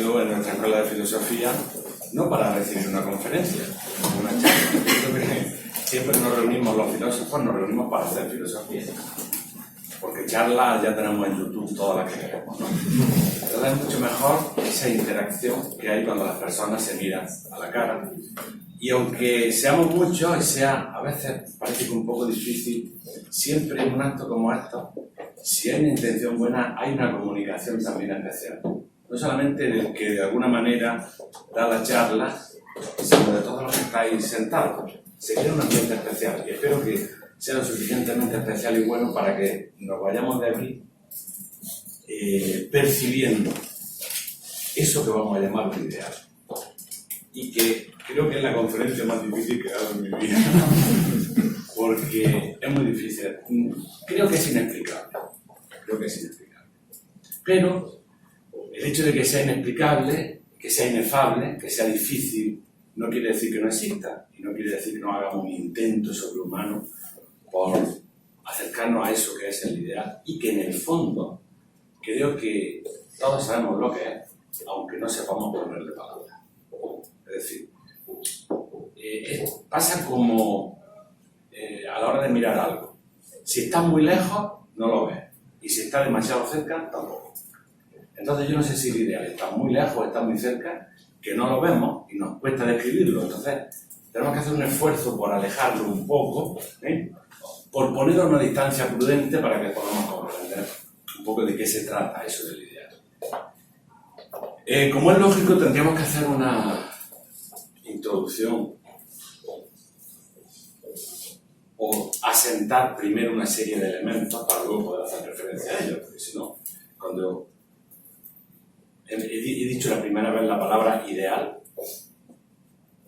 venido en nuestra escuela de filosofía no para recibir una conferencia, una charla. Creo que siempre nos reunimos los filósofos, nos reunimos para hacer filosofía. Porque charlas ya tenemos en YouTube todas las que queremos, ¿no? Entonces es mucho mejor esa interacción que hay cuando las personas se miran a la cara. Y aunque seamos muchos y sea a veces parece que un poco difícil, siempre en un acto como esto, si hay una intención buena, hay una comunicación también especial. No solamente del que de alguna manera da la charla, sino de todos los que estáis sentados. Se crea un ambiente especial y espero que sea lo suficientemente especial y bueno para que nos vayamos de aquí percibiendo eso que vamos a llamar un ideal. Y que creo que es la conferencia más difícil que he dado en mi vida. Porque es muy difícil. Creo que es inexplicable. Pero el hecho de que sea inexplicable, que sea inefable, que sea difícil, no quiere decir que no exista. Y no quiere decir que no hagamos un intento sobrehumano por acercarnos a eso que es el ideal. Y que en el fondo, creo que todos sabemos lo que es, aunque no sepamos ponerle palabras. Es decir, pasa como a la hora de mirar algo. Si está muy lejos, no lo ves. Y si está demasiado cerca, tampoco. Entonces yo no sé si el ideal está muy lejos o está muy cerca, que no lo vemos y nos cuesta describirlo. Entonces tenemos que hacer un esfuerzo por alejarlo un poco, por ponerlo a una distancia prudente para que podamos comprender un poco de qué se trata eso del ideal. Como es lógico, tendríamos que hacer una introducción o asentar primero una serie de elementos para luego poder hacer referencia a ellos, porque si no, cuando he dicho la primera vez la palabra ideal,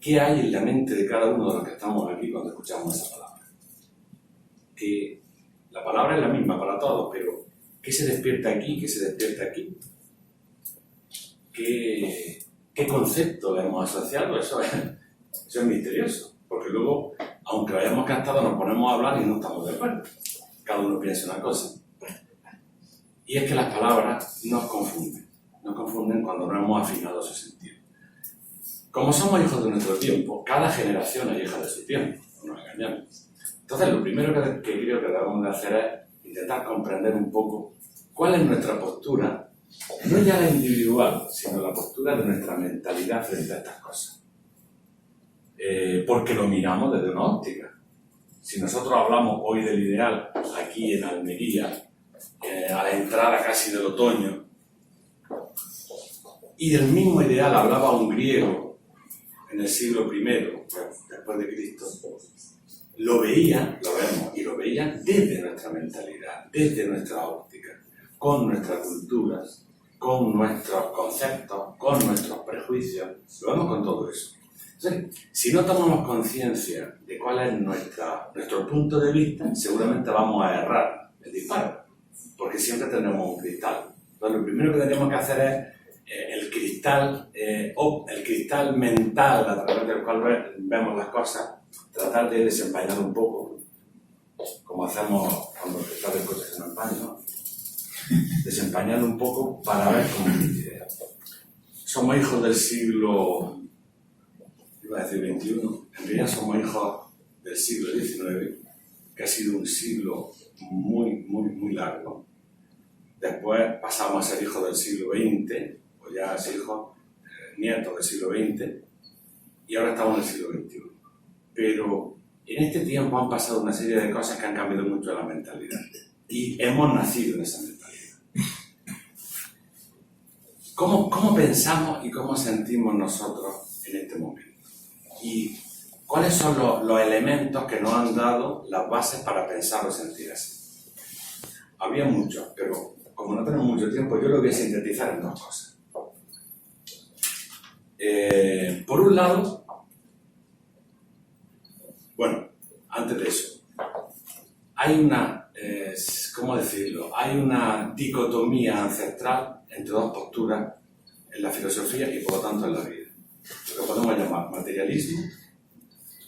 ¿qué hay en la mente de cada uno de los que estamos aquí cuando escuchamos esa palabra? Que la palabra es la misma para todos, pero ¿qué se despierta aquí? ¿Qué se despierta aquí? ¿Qué concepto le hemos asociado? Eso es misterioso, porque luego, aunque lo hayamos captado, nos ponemos a hablar y no estamos de acuerdo. Cada uno piensa una cosa. Y es que las palabras nos confunden cuando no hemos afinado su sentido. Como somos hijos de nuestro tiempo, cada generación es hija de su tiempo, no nos engañamos. Entonces, lo primero que creo que debemos de hacer es intentar comprender un poco cuál es nuestra postura, no ya la individual, sino la postura de nuestra mentalidad frente a estas cosas. Porque lo miramos desde una óptica. Si nosotros hablamos hoy del ideal aquí en Almería, a la entrada casi del otoño, y del mismo ideal hablaba un griego en el siglo I, después de Cristo, lo vemos y lo veían desde nuestra mentalidad, desde nuestra óptica, con nuestras culturas, con nuestros conceptos, con nuestros prejuicios, lo vemos con todo eso. Entonces, si no tomamos conciencia de cuál es nuestro punto de vista, seguramente vamos a errar el disparo, porque siempre tenemos un cristal. Entonces, lo primero que tenemos que hacer es el cristal mental a través del cual vemos las cosas, tratar de desempañar un poco, como hacemos cuando el cristal del coche se nos empaña, ¿no? Desempañar un poco para ver cómo es la idea. Somos hijos del siglo, iba a decir 21, en realidad somos hijos del siglo XIX, que ha sido un siglo muy, muy, muy largo. Después pasamos a ser hijos del siglo XX, o ya a ser hijos, nietos del siglo XX, y ahora estamos en el siglo XXI. Pero en este tiempo han pasado una serie de cosas que han cambiado mucho la mentalidad. Y hemos nacido en esa mentalidad. ¿Cómo pensamos y cómo sentimos nosotros en este momento? ¿Y cuáles son los elementos que nos han dado las bases para pensar o sentir así? Había muchos, pero como no tenemos mucho tiempo, yo lo voy a sintetizar en dos cosas. Por un lado, bueno, antes de eso, hay una, ¿cómo decirlo? Hay una dicotomía ancestral entre dos posturas en la filosofía y por lo tanto en la vida. Lo que podemos llamar materialismo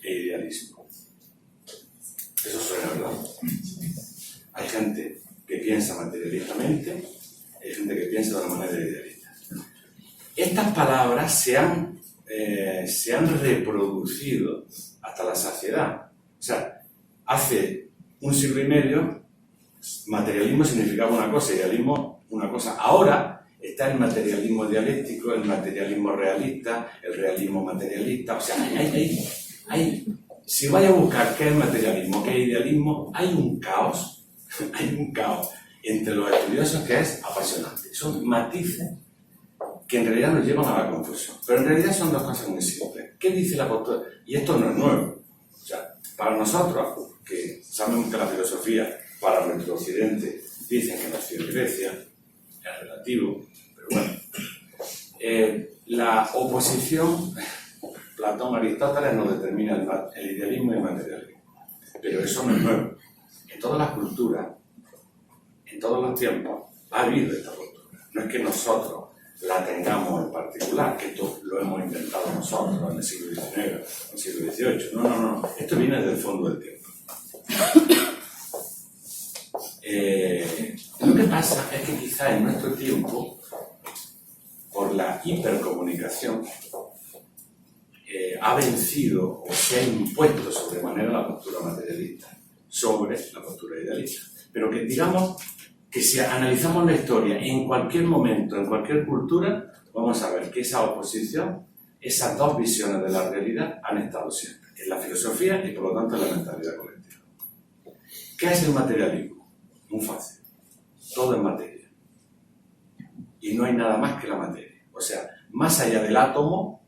e idealismo. Eso suena, ¿verdad? Hay gente que piensa materialistamente, hay gente que piensa de una manera idealista. estas palabras se han reproducido hasta la saciedad. O sea, hace un siglo y medio, materialismo significaba una cosa, idealismo una cosa. Ahora está el materialismo dialéctico, el materialismo realista, el realismo materialista. O sea, si vais a buscar qué es materialismo, qué es idealismo, hay un caos entre los estudiosos que es apasionante. Son matices que en realidad nos llevan a la confusión. Pero en realidad son dos cosas muy simples. ¿Qué dice la postura? Y esto no es nuevo. O sea, para nosotros, que sabemos que la filosofía para nuestro occidente dicen que nació en Grecia, es relativo, pero bueno. La oposición, Platón, Aristóteles nos determina el idealismo y el materialismo. Pero eso no es nuevo. En todas las culturas, en todos los tiempos, ha habido esta postura. No es que nosotros la tengamos en particular, que esto lo hemos inventado nosotros en el siglo XIX, en el siglo XVIII. No. Esto viene del fondo del tiempo. Lo que pasa es que quizá en nuestro tiempo, por la hipercomunicación, ha vencido o se ha impuesto sobremanera la postura materialista sobre la postura idealista. Pero que digamos que si analizamos la historia en cualquier momento, en cualquier cultura, vamos a ver que esa oposición, esas dos visiones de la realidad han estado siempre, en la filosofía y por lo tanto en la mentalidad colectiva. ¿Qué es el materialismo? Muy fácil. Todo es materia. Y no hay nada más que la materia. O sea, más allá del átomo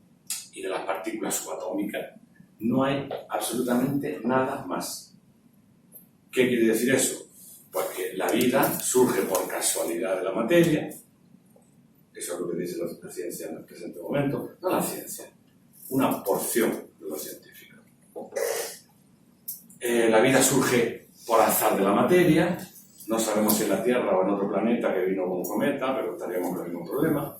y de las partículas subatómicas, no hay absolutamente nada más. ¿Qué quiere decir eso? Pues que la vida surge por casualidad de la materia. Eso es lo que dice la ciencia en el presente momento. No la ciencia, una porción de los científicos. La vida surge por azar de la materia. No sabemos si en la Tierra o en otro planeta que vino con un cometa, pero estaríamos con el mismo problema.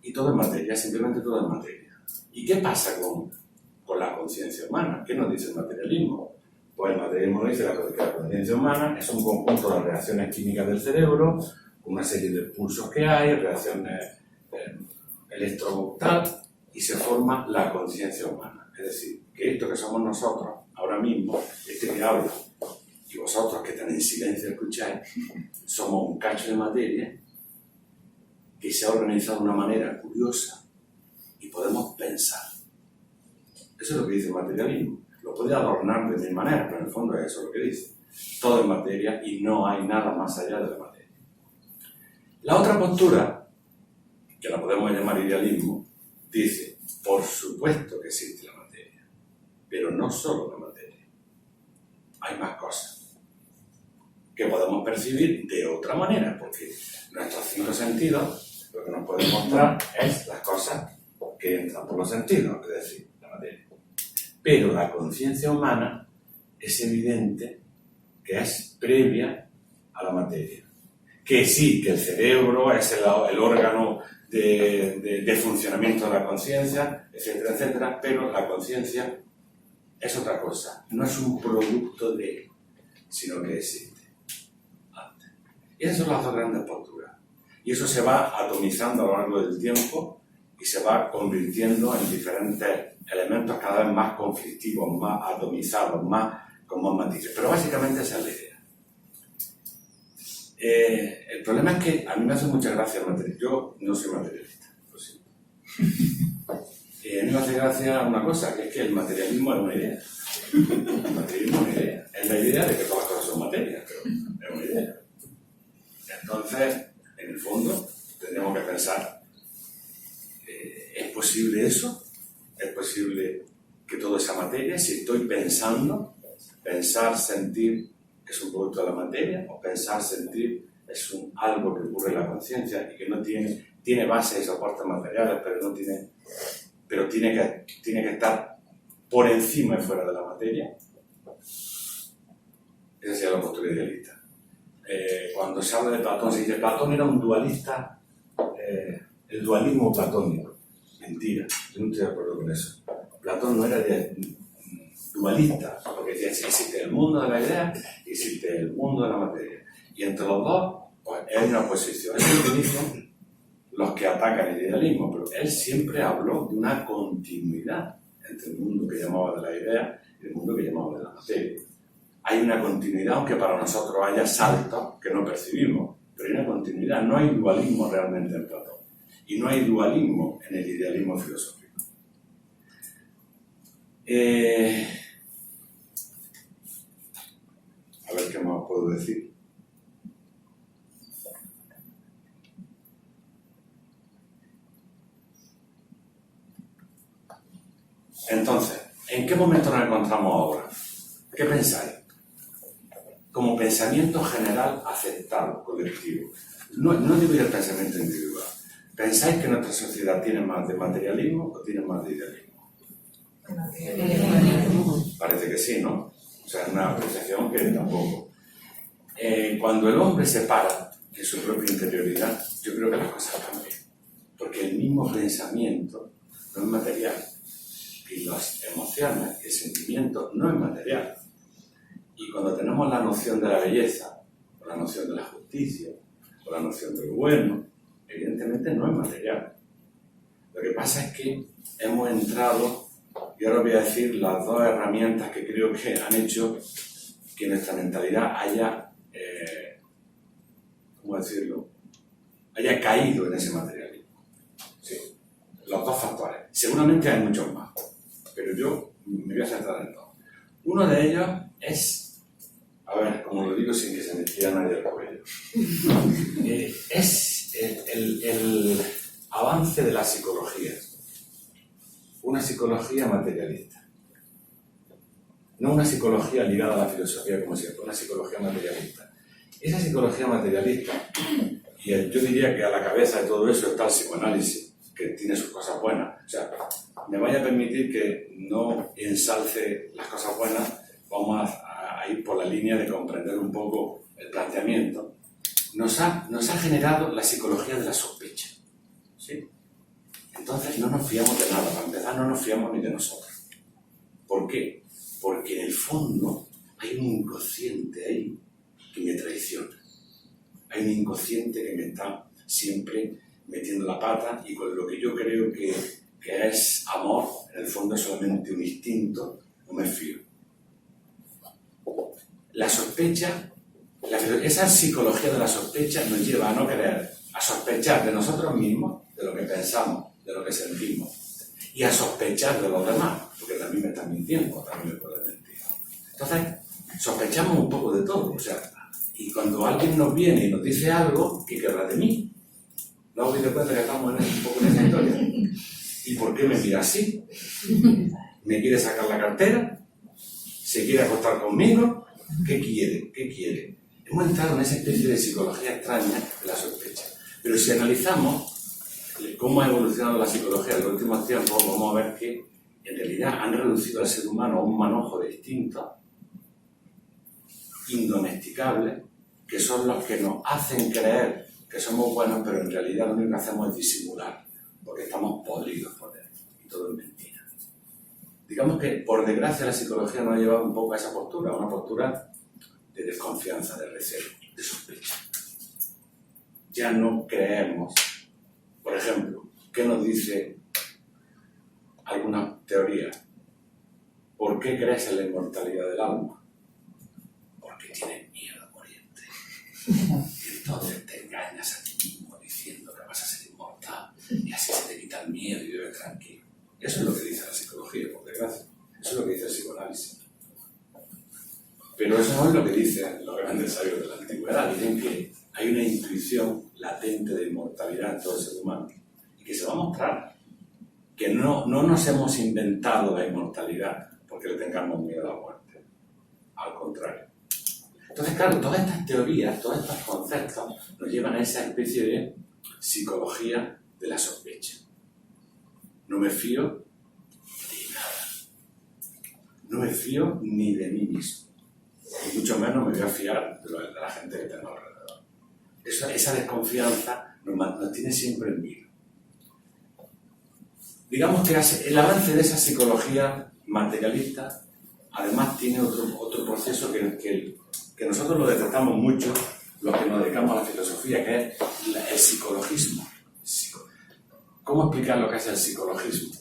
Y todo es materia, simplemente todo es materia. ¿Y qué pasa con la conciencia humana? ¿Qué nos dice el materialismo? Pues el materialismo nos dice que la conciencia humana es un conjunto de reacciones químicas del cerebro, una serie de pulsos que hay, reacciones electrotal, y se forma la conciencia humana. Es decir, que esto que somos nosotros, ahora mismo, este que habla, y vosotros que están en silencio escucháis, somos un cacho de materia que se ha organizado de una manera curiosa y podemos pensar. Eso es lo que dice el materialismo. Lo puede adornar de mil maneras, pero en el fondo es eso lo que dice. Todo es materia y no hay nada más allá de la materia. La otra postura, que la podemos llamar idealismo, dice, por supuesto que existe la materia, pero no solo la materia. Hay más cosas que podemos percibir de otra manera, porque nuestros 5 sentidos lo que nos pueden mostrar es las cosas que entran por los sentidos, es decir, la materia. Pero la conciencia humana es evidente que es previa a la materia. Que sí, que el cerebro es el órgano de funcionamiento de la conciencia, etcétera, etcétera, pero la conciencia es otra cosa. No es un producto de, sino que existe. Y esas son las dos grandes posturas. Y eso se va atomizando a lo largo del tiempo y se va convirtiendo en diferentes elementos cada vez más conflictivos, más atomizados, con más matices. Pero básicamente esa es la idea. El problema es que a mí me hace mucha gracia el materialismo. Yo no soy materialista, lo siento. A mí me hace gracia una cosa, que es que el materialismo es una idea. El materialismo es una idea. Es la idea de que todas las cosas son materias, pero es una idea. Entonces, en el fondo, tendríamos que pensar, ¿es posible eso? ¿Es posible que todo sea materia? Si estoy pensando, pensar, sentir es un producto de la materia, o pensar, sentir es algo que ocurre en la conciencia y que no tiene bases y soportes materiales, pero tiene que estar por encima y fuera de la materia. Esa sería la postura idealista. Cuando se habla de Platón, se dice que Platón era un dualista, el dualismo platónico. Mentira, yo no estoy de acuerdo con eso. Platón no era dualista, porque decía que existe el mundo de la idea y existe el mundo de la materia. Y entre los dos, pues hay una oposición. Eso es lo que dicen los que atacan el idealismo, pero él siempre habló de una continuidad entre el mundo que llamaba de la idea y el mundo que llamaba de la materia. Hay una continuidad, aunque para nosotros haya saltos que no percibimos, pero hay una continuidad. No hay dualismo realmente en Platón. Y no hay dualismo en el idealismo filosófico. A ver qué más puedo decir. Entonces, ¿en qué momento nos encontramos ahora? ¿Qué pensáis? Como pensamiento general aceptado, colectivo. No digo ya el pensamiento individual. ¿Pensáis que nuestra sociedad tiene más de materialismo o tiene más de idealismo? Parece que sí, ¿no? O sea, es una apreciación que tampoco. Cuando el hombre se para en su propia interioridad, yo creo que las cosas cambian. Porque el mismo pensamiento no es material. Y las emociones, el sentimiento no es material. Y cuando tenemos la noción de la belleza, o la noción de la justicia, o la noción del bueno, evidentemente no es material. Lo que pasa es que hemos entrado, y ahora voy a decir las dos herramientas que creo que han hecho que nuestra mentalidad haya, ¿cómo decirlo?, haya caído en ese materialismo. Sí, los dos factores. Seguramente hay muchos más, pero yo me voy a centrar en dos. Uno de ellos es, a ver, como lo digo sin que se me tire nadie el cuello, es el avance de la psicología. Una psicología materialista. No una psicología ligada a la filosofía como siempre, una psicología materialista. Esa psicología materialista, y yo diría que a la cabeza de todo eso está el psicoanálisis, que tiene sus cosas buenas. O sea, me vaya a permitir que no ensalce las cosas buenas, vamos a ir por la línea de comprender un poco el planteamiento. Nos ha generado la psicología de la sospecha. ¿Sí? Entonces no nos fiamos de nada. Para empezar, no nos fiamos ni de nosotros. ¿Por qué? Porque en el fondo hay un inconsciente ahí que me traiciona. Hay un inconsciente que me está siempre metiendo la pata y con lo que yo creo que es amor, en el fondo es solamente un instinto, no me fío. La sospecha, esa psicología de la sospecha nos lleva a no querer, a sospechar de nosotros mismos, de lo que pensamos, de lo que sentimos, y a sospechar de los demás, porque también me están mintiendo, también me pueden mentir. Entonces, sospechamos un poco de todo, o sea, y cuando alguien nos viene y nos dice algo, ¿qué querrá de mí? ¿No os dais cuenta que estamos un poco en esa historia? ¿Y por qué me mira así? ¿Me quiere sacar la cartera? ¿Se quiere acostar conmigo? ¿Qué quiere? ¿Qué quiere? Hemos entrado en esa especie de psicología extraña de la sospecha. Pero si analizamos cómo ha evolucionado la psicología en los últimos tiempos, vamos a ver que en realidad han reducido al ser humano a un manojo de instintos indomesticables, que son los que nos hacen creer que somos buenos, pero en realidad lo único que hacemos es disimular, porque estamos podridos por dentro, y todo es mentira. Digamos que, por desgracia, la psicología nos ha llevado un poco a esa postura, una postura de desconfianza, de recelo, de sospecha. Ya no creemos. Por ejemplo, ¿qué nos dice alguna teoría? ¿Por qué crees en la inmortalidad del alma? Porque tienes miedo a morirte. Y entonces te engañas a ti mismo diciendo que vas a ser inmortal y así se te quita el miedo y vives tranquilo. Eso es lo que dice la psicología, por desgracia. Eso es lo que dice el psicoanálisis. Pero eso no es lo que dicen los grandes sabios de la antigüedad. Dicen que hay una intuición latente de inmortalidad en todo ser humano y que se va a mostrar. Que no nos hemos inventado la inmortalidad porque le tengamos miedo a la muerte. Al contrario. Entonces, claro, todas estas teorías, todos estos conceptos nos llevan a esa especie de psicología de la sospecha. No me fío de nada. No me fío ni de mí mismo. Y mucho menos me voy a fiar de la gente que tengo alrededor. Esa desconfianza nos tiene siempre en vilo. Digamos que el avance de esa psicología materialista además tiene otro proceso que nosotros lo detectamos mucho, los que nos dedicamos a la filosofía, que es el psicologismo. ¿Cómo explicar lo que es el psicologismo?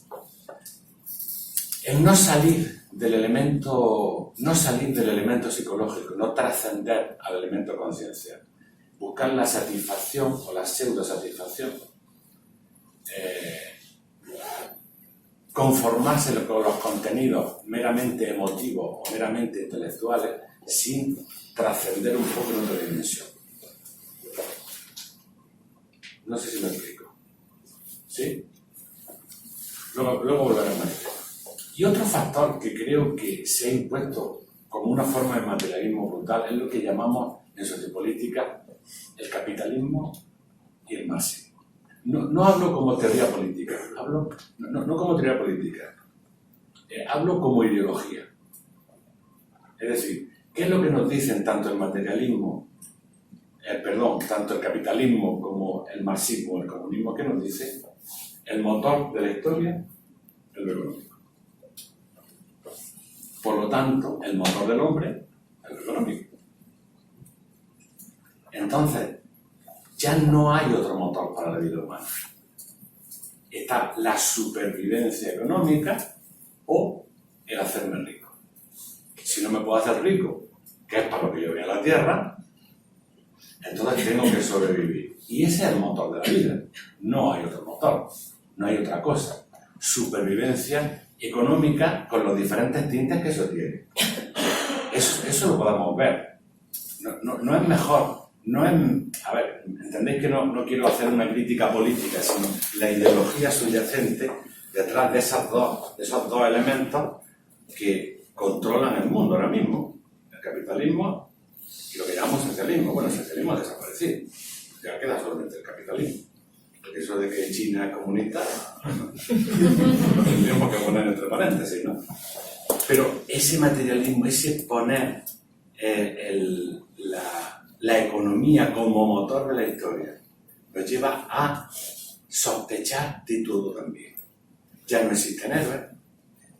El no salir del elemento psicológico, no trascender al elemento conciencial, buscar la satisfacción o la pseudo-satisfacción, conformarse con los contenidos meramente emotivos o meramente intelectuales sin trascender un poco en otra dimensión. No sé si me explico. ¿Sí? Luego volveremos a explicar. Y otro factor que creo que se ha impuesto como una forma de materialismo brutal es lo que llamamos en sociopolítica el capitalismo y el marxismo. No hablo como teoría política, no como teoría política, hablo como ideología. Es decir, ¿qué es lo que nos dicen tanto el materialismo, tanto el capitalismo como el marxismo o el comunismo? ¿Qué nos dice? El motor de la historia es lo económico. Por lo tanto, el motor del hombre es lo económico. Entonces, ya no hay otro motor para la vida humana. Está la supervivencia económica o el hacerme rico. Si no me puedo hacer rico, que es para lo que yo voy a la Tierra, entonces tengo que sobrevivir. Y ese es el motor de la vida. No hay otro motor, no hay otra cosa. Supervivencia económica con los diferentes tintes que eso tiene. Eso lo podemos ver. No es mejor. A ver, entendéis que no quiero hacer una crítica política, sino la ideología subyacente detrás de esos dos elementos que controlan el mundo ahora mismo. El capitalismo y lo que llamamos socialismo. Bueno, el socialismo ha desaparecido. Ya queda solamente el capitalismo. Porque eso de que China es comunista, tendríamos que poner entre paréntesis, ¿no? Pero ese materialismo, ese poner la economía como motor de la historia, nos lleva a sospechar de todo también. Ya no existen héroes,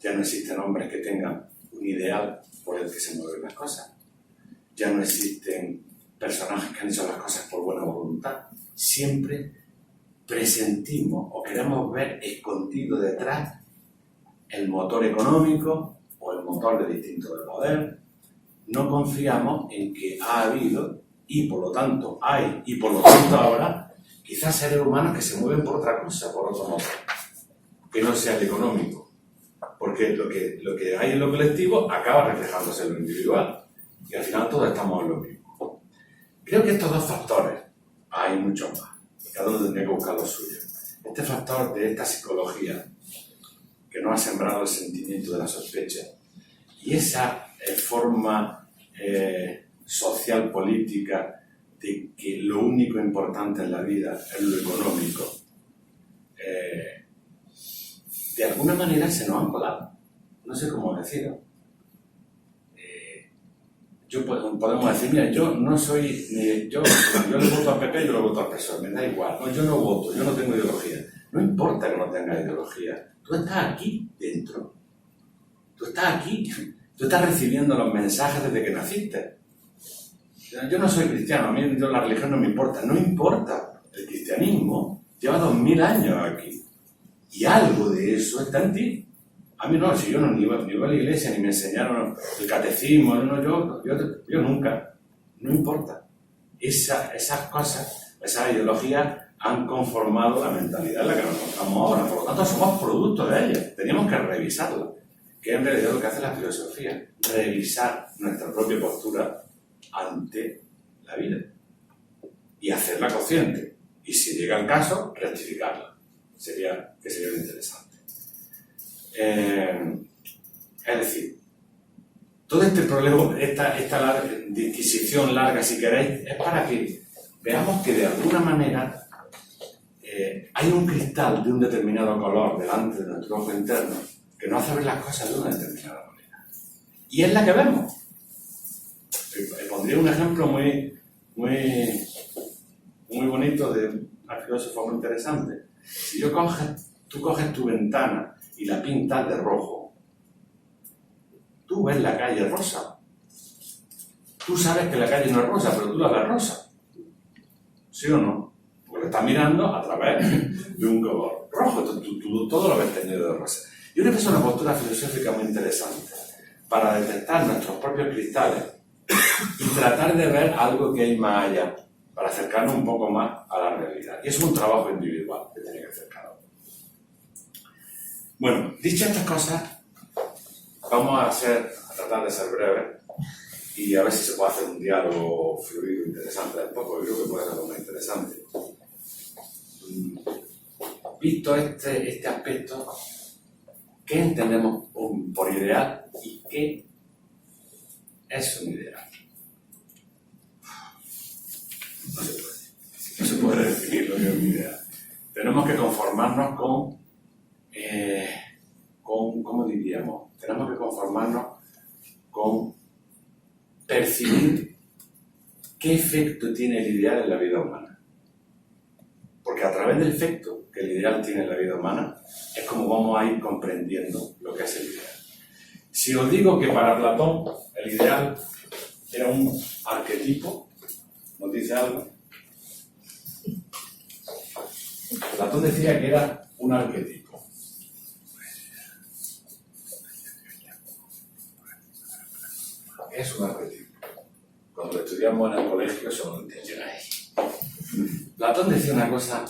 ya no existen hombres que tengan un ideal por el que se mueven las cosas, ya no existen personajes que han hecho las cosas por buena voluntad. Siempre presentimos o queremos ver escondido detrás el motor económico o el motor de distinto de poder. No confiamos en que ha habido y por lo tanto hay y por lo tanto habrá quizás seres humanos que se mueven por otra cosa, por otro motor, que no sea el económico. Porque lo que hay en lo colectivo acaba reflejándose en lo individual y al final todos estamos en lo mismo. Creo que estos dos factores, hay muchos más, cada uno tendría que buscar lo suyo. Este factor de esta psicología que nos ha sembrado el sentimiento de la sospecha y esa forma social, política, de que lo único importante en la vida es lo económico, de alguna manera se nos han colado. No sé cómo decirlo. Podemos decir, mira, yo no soy, yo le voto al PP, yo le voto al PSOE, me da igual, no, yo no voto, yo no tengo ideología. No importa que no tengas ideología, tú estás aquí dentro, tú estás aquí, tú estás recibiendo los mensajes desde que naciste. Yo no soy cristiano, a mí la religión no me importa, no importa, el cristianismo lleva 2000 años aquí y algo de eso está en ti. A mí no, si yo ni iba a la iglesia, ni me enseñaron el catecismo, yo nunca, no importa. Esas cosas, esas ideologías han conformado la mentalidad en la que nos encontramos ahora, por lo tanto somos producto de ellas, teníamos que revisarla, que es en realidad lo que hace la filosofía, revisar nuestra propia postura ante la vida y hacerla consciente, y si llega el caso, rectificarla, sería lo interesante. Es decir, todo este problema, esta disquisición larga, si queréis, es para que veamos que de alguna manera hay un cristal de un determinado color delante de nuestro ojo interno que nos hace ver las cosas de una determinada manera. Y es la que vemos. Pondría un ejemplo muy bonito de un filósofo muy interesante. Si tú coges tu ventana y la pintas de rojo, tú ves la calle rosa. Tú sabes que la calle no es rosa, pero tú la ves rosa. ¿Sí o no? Porque porque estás mirando a través de un color rojo, tú todo lo ves teñido de rosa. Yo creo que es una postura filosófica muy interesante para detectar nuestros propios cristales y tratar de ver algo que hay más allá, para acercarnos un poco más a la realidad. Y es un trabajo individual que tiene que hacer cada uno. Bueno, dichas estas cosas, vamos a tratar de ser breves y a ver si se puede hacer un diálogo fluido interesante del poco. Yo creo que puede ser algo muy interesante. Visto este aspecto, ¿qué entendemos por ideal y qué es un ideal? No se puede definir lo que es un ideal. Tenemos que conformarnos con ¿cómo diríamos? Tenemos que conformarnos con percibir qué efecto tiene el ideal en la vida humana. Porque a través del efecto que el ideal tiene en la vida humana es como vamos a ir comprendiendo lo que es el ideal. Si os digo que para Platón el ideal era un arquetipo, ¿nos dice algo? Platón decía que era un arquetipo. ¿Qué es un arquetipo? Cuando lo estudiamos en el colegio eso lo entenderéis. Platón decía una cosa,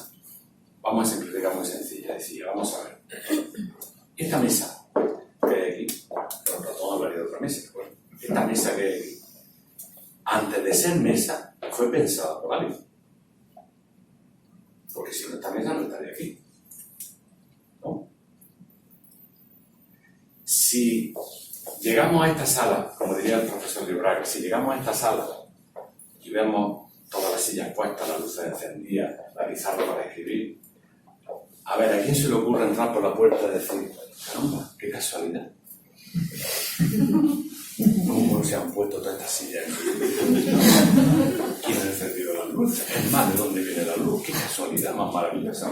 vamos a simplificar muy sencilla, decía, vamos a ver, esta mesa que hay aquí, pero Platón hablaría de otra mesa, bueno, esta mesa que hay aquí, antes de ser mesa, fue pensada por alguien. Porque si no esta mesa no estaría aquí. ¿No? Si llegamos a esta sala, como diría el profesor de Braga, si llegamos a esta sala y vemos todas las sillas puestas, las luces encendidas, la pizarra para escribir, a ver, ¿a quién se le ocurre entrar por la puerta y decir, caramba, qué casualidad? ¿Cómo se han puesto todas estas sillas? ¿Quién ha encendido las luces? Es más, ¿de dónde viene la luz? Qué casualidad más maravillosa.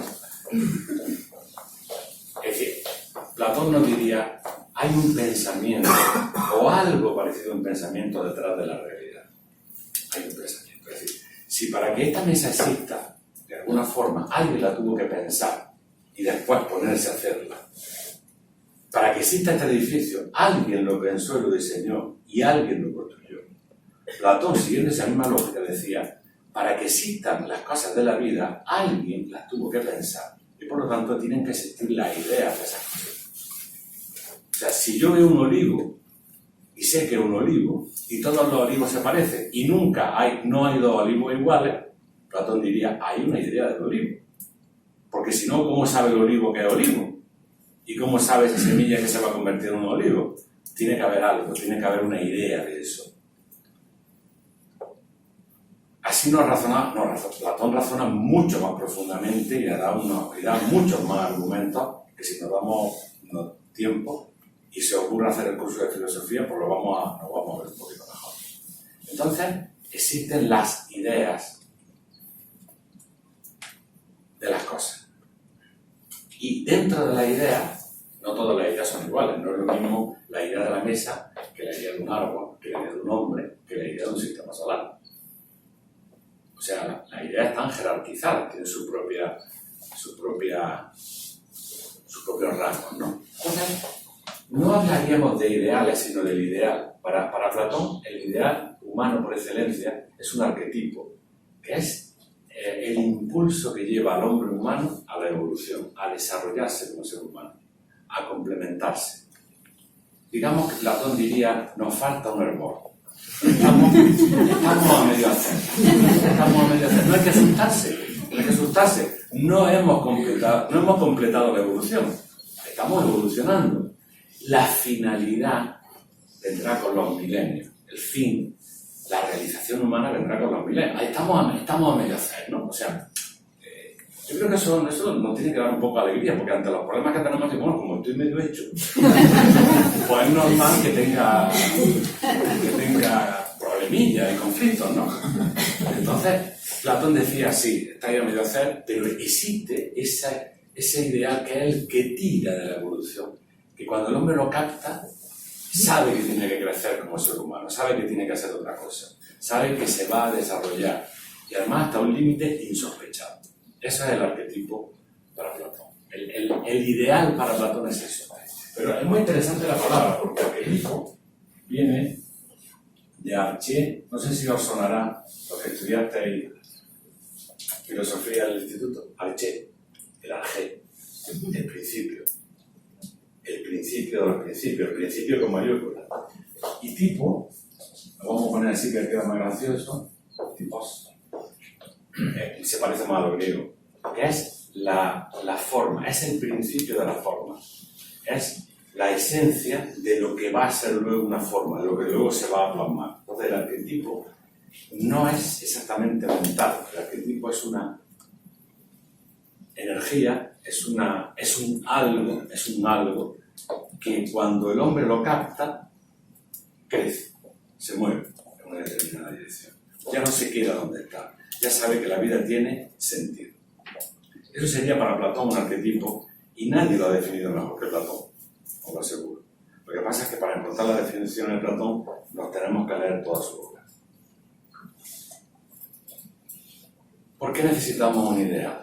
Es decir, Platón nos diría, hay un pensamiento o algo parecido a un pensamiento detrás de la realidad. Hay un pensamiento. Es decir, si para que esta mesa exista, de alguna forma, alguien la tuvo que pensar y después ponerse a hacerla, para que exista este edificio, alguien lo pensó y lo diseñó y alguien lo construyó. Platón, siguiendo esa misma lógica, decía, para que existan las cosas de la vida, alguien las tuvo que pensar y por lo tanto tienen que existir las ideas de esas cosas. O sea, si yo veo un olivo y sé que es un olivo y todos los olivos se parecen y no hay dos olivos iguales, Platón diría, hay una idea del olivo. Porque si no, ¿cómo sabe el olivo que es olivo? ¿Y cómo sabe esa semilla que se va a convertir en un olivo? Tiene que haber algo, tiene que haber una idea de eso. Así Platón razona mucho más profundamente y da muchos más argumentos que si nos damos tiempo y se ocurre hacer el curso de filosofía, pues nos vamos a ver un poquito mejor. Entonces, existen las ideas de las cosas. Y dentro de la idea, no todas las ideas son iguales, no es lo mismo la idea de la mesa que la idea de un árbol, que la idea de un hombre, que la idea de un sistema solar. O sea, las ideas están jerarquizadas, tienen sus propios rangos, ¿no? Entonces, no hablaríamos de ideales, sino del ideal. Para Platón, el ideal humano por excelencia es un arquetipo, que es el impulso que lleva al hombre humano a la evolución, a desarrollarse como ser humano, a complementarse. Digamos que Platón diría, nos falta un hervor. Estamos a medio hacer. No hay que asustarse. No hemos completado la evolución. Estamos evolucionando. La finalidad vendrá con los milenios. El fin, la realización humana vendrá con los milenios. Estamos a medio hacer, ¿no? O sea, yo creo que eso nos tiene que dar un poco de alegría, porque ante los problemas que tenemos, bueno, como estoy medio hecho, pues es normal que tenga problemillas y conflictos, ¿no? Entonces, Platón decía, sí, está ahí a medio hacer, pero existe ese ideal que es el que tira de la evolución, que cuando el hombre lo capta, sabe que tiene que crecer como ser humano, sabe que tiene que hacer otra cosa, sabe que se va a desarrollar, y además hasta un límite insospechado. Eso es el arquetipo para Platón. El ideal para Platón es eso. Pero es muy interesante la palabra, porque arquetipo viene de arché. No sé si os sonará, los que estudiasteis filosofía del instituto, arché, el arjé, el principio. El principio de los principios, el principio con mayúscula. Y tipo, lo vamos a poner así que queda más gracioso, tipos, se parece más a lo griego, que es la forma, es el principio de la forma, es la esencia de lo que va a ser luego una forma, de lo que luego se va a plasmar. Entonces el arquetipo no es exactamente mental, el arquetipo es una energía, es un algo que cuando el hombre lo capta, crece, se mueve en una determinada dirección. Ya no se queda donde está, ya sabe que la vida tiene sentido. Eso sería para Platón un arquetipo, y nadie lo ha definido mejor que Platón, os lo aseguro. Lo que pasa es que para encontrar la definición de Platón nos tenemos que leer toda su obra. ¿Por qué necesitamos un ideal?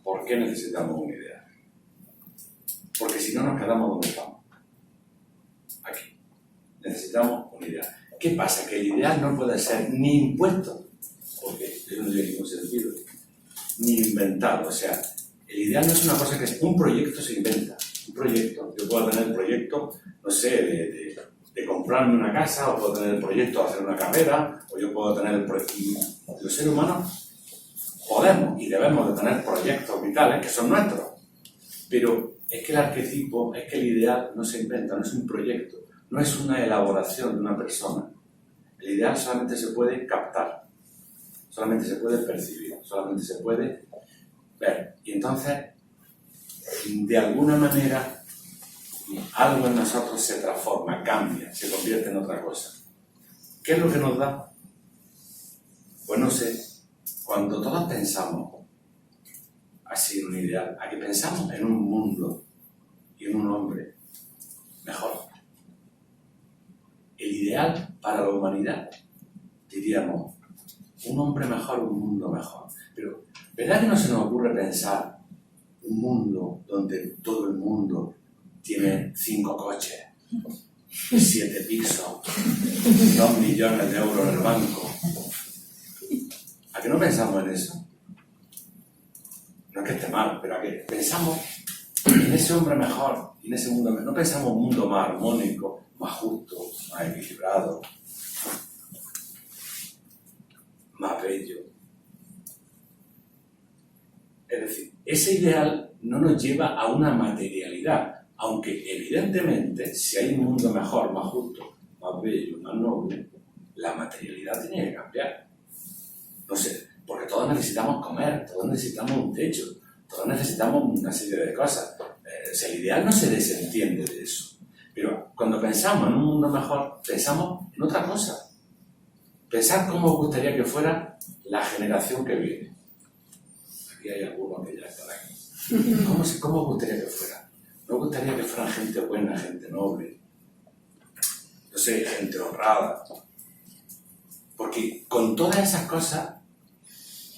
¿Por qué necesitamos un ideal? Porque si no nos quedamos donde estamos. Aquí. Necesitamos un ideal. ¿Qué pasa? Que el ideal no puede ser ni impuesto, porque eso no tiene ningún sentido, ni inventado. O sea, el ideal no es una cosa que es un proyecto, se inventa. Un proyecto, yo puedo tener el proyecto, no sé, de comprarme una casa, o puedo tener el proyecto de hacer una carrera, o yo puedo tener el proyecto. Los seres humanos podemos y debemos de tener proyectos vitales que son nuestros, pero es que el arquetipo, es que el ideal no se inventa, no es un proyecto, no es una elaboración de una persona. El ideal solamente se puede captar, solamente se puede percibir, solamente se puede ver. Y entonces, de alguna manera, algo en nosotros se transforma, cambia, se convierte en otra cosa. ¿Qué es lo que nos da? Pues no sé. Cuando todos pensamos así en un ideal, a que pensamos en un mundo y en un hombre mejor. El ideal para la humanidad, diríamos, un hombre mejor, un mundo mejor. Pero, ¿verdad que no se nos ocurre pensar un mundo donde todo el mundo tiene 5 coches, 7 pisos, 2 millones de euros en el banco? ¿A qué no pensamos en eso? No es que esté mal, pero a que pensamos en ese hombre mejor, en ese mundo mejor. No pensamos en un mundo más armónico, más justo, más equilibrado, más bello. Es decir, ese ideal no nos lleva a una materialidad, aunque evidentemente si hay un mundo mejor, más justo, más bello, más noble, la materialidad tiene que cambiar. No sé, porque todos necesitamos comer, todos necesitamos un techo, todos necesitamos una serie de cosas. El ideal no se desentiende de eso. Pero cuando pensamos en un mundo mejor, pensamos en otra cosa. Pensar cómo os gustaría que fuera la generación que viene. Aquí hay algunos que ya están aquí. ¿Cómo os gustaría que fuera? ¿No os gustaría que fueran gente buena, gente noble? No sé, gente honrada. Porque con todas esas cosas,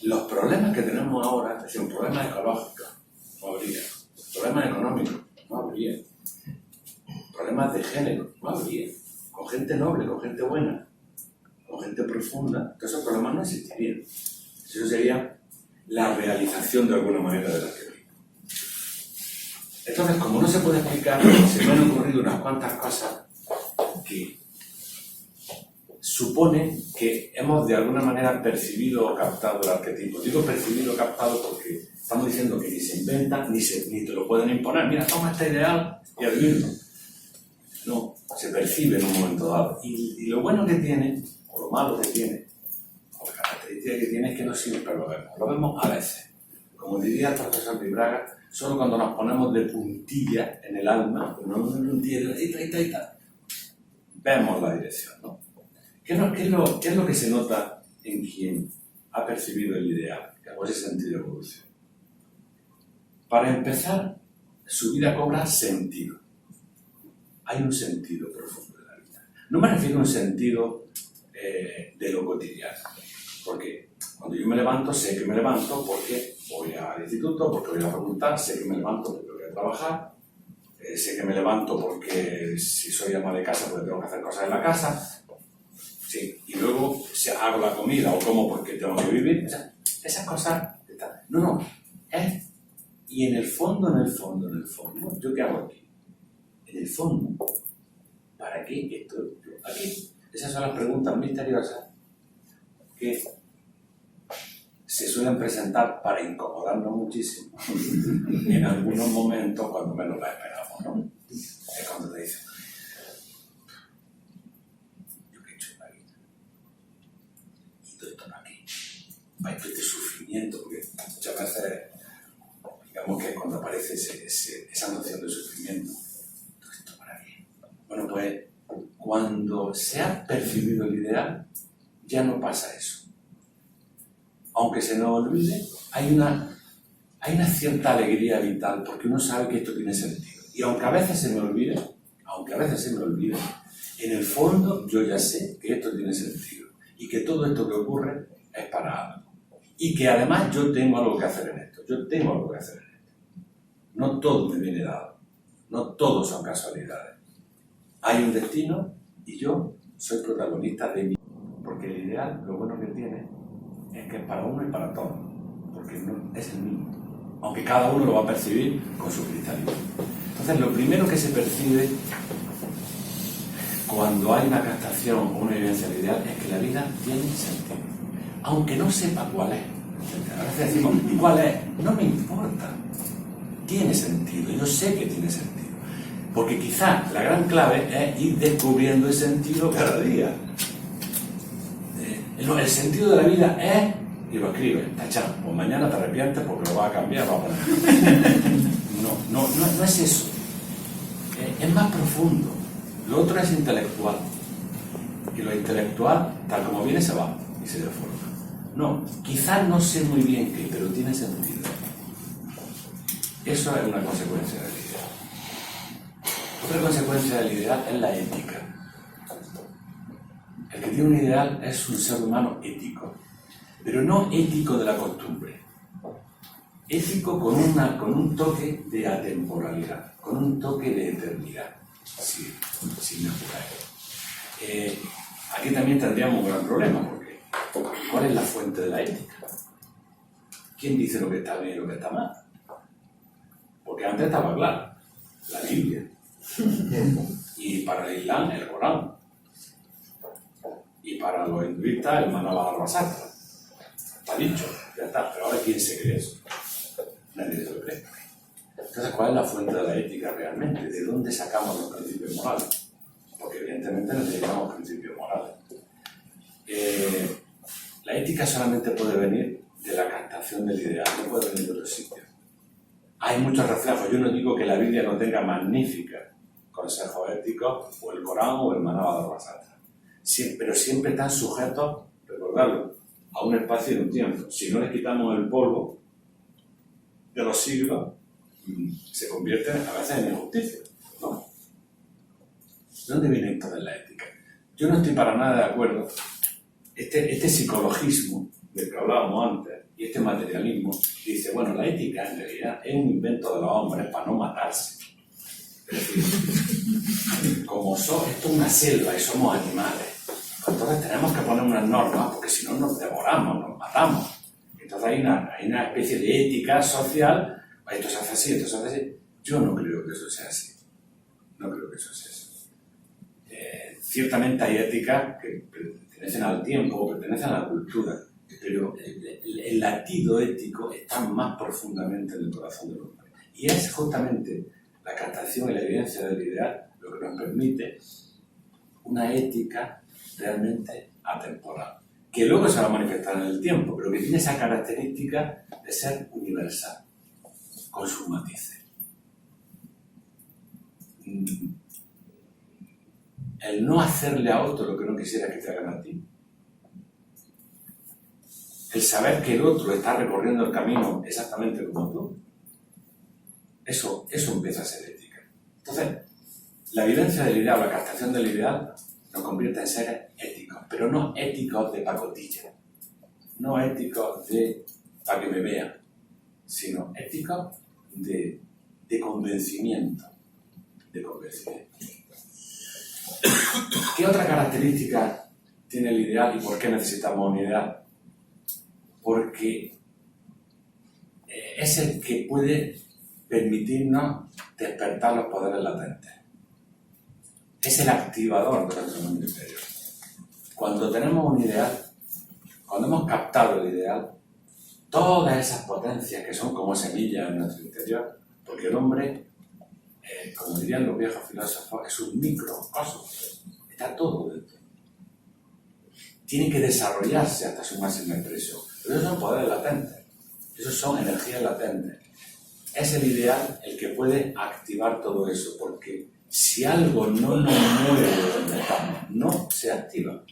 los problemas que tenemos ahora, es decir, un problema ecológico, no habría. Problemas económicos, no habría. Problemas de género, no habría. Con gente noble, con gente buena, con gente profunda, todos esos problemas no existirían. Eso sería la realización de alguna manera del arquetipo. Entonces, como no se puede explicar, se me han ocurrido unas cuantas cosas que supone que hemos de alguna manera percibido o captado el arquetipo. Digo percibido o captado porque estamos diciendo que ni se inventa ni te lo pueden imponer. Mira, toma este ideal y adivino. No, se percibe en un momento dado. Y lo bueno que tiene, o lo malo que tiene, o la característica que tiene es que no siempre lo vemos. Lo vemos a veces. Como diría el profesor de Braga, solo cuando nos ponemos de puntilla en el alma, vemos la dirección, ¿no? ¿Qué es lo que se nota en quien ha percibido el ideal? O ese sentido de evolución. Para empezar, su vida cobra sentido. Hay un sentido profundo de la vida. No me refiero a un sentido de lo cotidiano. Porque cuando yo me levanto, sé que me levanto porque voy al instituto, porque voy a la facultad, sé que me levanto porque voy a trabajar, sé que me levanto porque si soy ama de casa, pues tengo que hacer cosas en la casa. Sí, y luego si hago la comida o como porque tengo que vivir. O sea, esas cosas... No, es... Y en el fondo, ¿yo qué hago aquí? En el fondo, ¿para qué estoy yo aquí? Esas son las preguntas misteriosas que se suelen presentar para incomodarnos muchísimo en algunos momentos cuando menos la esperamos, ¿no? Es cuando te dicen, ¿yo qué he hecho en la vida? Y todo esto no aquí. Para este sufrimiento, porque muchas veces, digamos que cuando aparece esa noción de sufrimiento, todo esto para qué. Bueno, pues cuando se ha percibido el ideal, ya no pasa eso. Aunque se nos olvide, hay una cierta alegría vital, porque uno sabe que esto tiene sentido. Y aunque a veces se me olvide, en el fondo yo ya sé que esto tiene sentido. Y que todo esto que ocurre es para algo. Y que además yo tengo algo que hacer en esto. No todo me viene dado. No todo son casualidades. Hay un destino y yo soy protagonista de mí. Porque el ideal, lo bueno que tiene, es que es para uno y para todos, porque no es el mismo, aunque cada uno lo va a percibir con su cristalismo. Entonces, lo primero que se percibe cuando hay una captación o una vivencia del ideal es que la vida tiene sentido, aunque no sepa cuál es. A veces decimos, ¿y cuál es? No me importa, tiene sentido, yo sé que tiene sentido, porque quizás la gran clave es ir descubriendo el sentido cada día. El sentido de la vida es, y lo escribes, tachado, pues mañana te arrepientes porque lo vas a cambiar, va a poner. No es eso. Es más profundo. Lo otro es intelectual. Y lo intelectual, tal como viene, se va y se deforma. No, quizás no sé muy bien qué, pero tiene sentido. Eso es una consecuencia del ideal. Otra consecuencia del ideal es la ética. El que tiene un ideal es un ser humano ético, pero no ético de la costumbre, ético con un toque de atemporalidad, con un toque de eternidad, sin apurar. Aquí también tendríamos un gran problema, porque ¿cuál es la fuente de la ética? ¿Quién dice lo que está bien y lo que está mal? Porque antes estaba claro, la Biblia, y para el Islam el Corán, y para los hinduistas el Mahabharata. Está dicho, ya está, pero ahora ¿quién se cree eso? Nadie se lo cree. Entonces, ¿cuál es la fuente de la ética realmente? ¿De dónde sacamos los principios morales? Porque evidentemente necesitamos principios morales. La ética solamente puede venir de la captación del ideal, no puede venir de otro sitio. Hay muchos reflejos. Yo no digo que la Biblia no tenga magníficos consejos éticos, o el Corán o el Mahabharata. Sí, pero siempre están sujetos, recordarlo, a un espacio y un tiempo. Si no le quitamos el polvo de los siglos, se convierte a veces en injusticia. No. ¿De dónde viene esto de la ética? Yo no estoy para nada de acuerdo. Este psicologismo del que hablábamos antes y este materialismo dice, bueno, la ética en realidad es un invento de los hombres para no matarse. Es decir, como esto es una selva y somos animales, entonces tenemos que poner unas normas porque si no nos devoramos, nos matamos. Entonces hay una especie de ética social, esto se hace así, esto se hace así. Yo no creo que eso sea así. No creo que eso sea así. Ciertamente hay éticas que pertenecen al tiempo o pertenecen a la cultura, pero el latido ético está más profundamente en el corazón del hombre. Y es justamente la captación y la evidencia del ideal lo que nos permite una ética realmente atemporal, que luego se va a manifestar en el tiempo, pero que tiene esa característica de ser universal, con sus matices. El no hacerle a otro lo que no quisiera que te hagan a ti. El saber que el otro está recorriendo el camino exactamente como tú. Eso empieza a ser ética. Entonces, la vivencia del ideal, la captación del ideal, nos convierte en seres éticos, pero no éticos de pacotilla, no éticos de para que me vean, sino éticos de convencimiento. ¿Qué otra característica tiene el ideal y por qué necesitamos un ideal? Porque es el que puede permitirnos despertar los poderes latentes. Es el activador de nuestro mundo interior. Cuando tenemos un ideal, cuando hemos captado el ideal, todas esas potencias que son como semillas en nuestro interior, porque el hombre, como dirían los viejos filósofos, es un microcosmos, está todo dentro. Tiene que desarrollarse hasta su máxima expresión. Pero esos son poderes latentes, esos son energías latentes. Es el ideal el que puede activar todo eso, porque si algo no nos mueve de donde estamos, no se activa.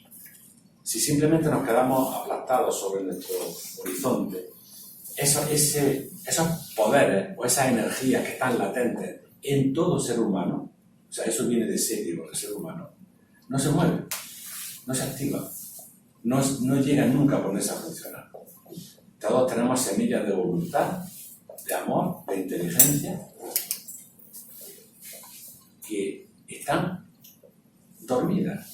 Si simplemente nos quedamos aplastados sobre nuestro horizonte, esos poderes o esas energías que están latentes en todo ser humano, o sea, eso viene de serio del ser humano, no se mueve, no se activa, no llegan nunca a ponerse a funcionar. Todos tenemos semillas de voluntad, de amor, de inteligencia, que están dormidas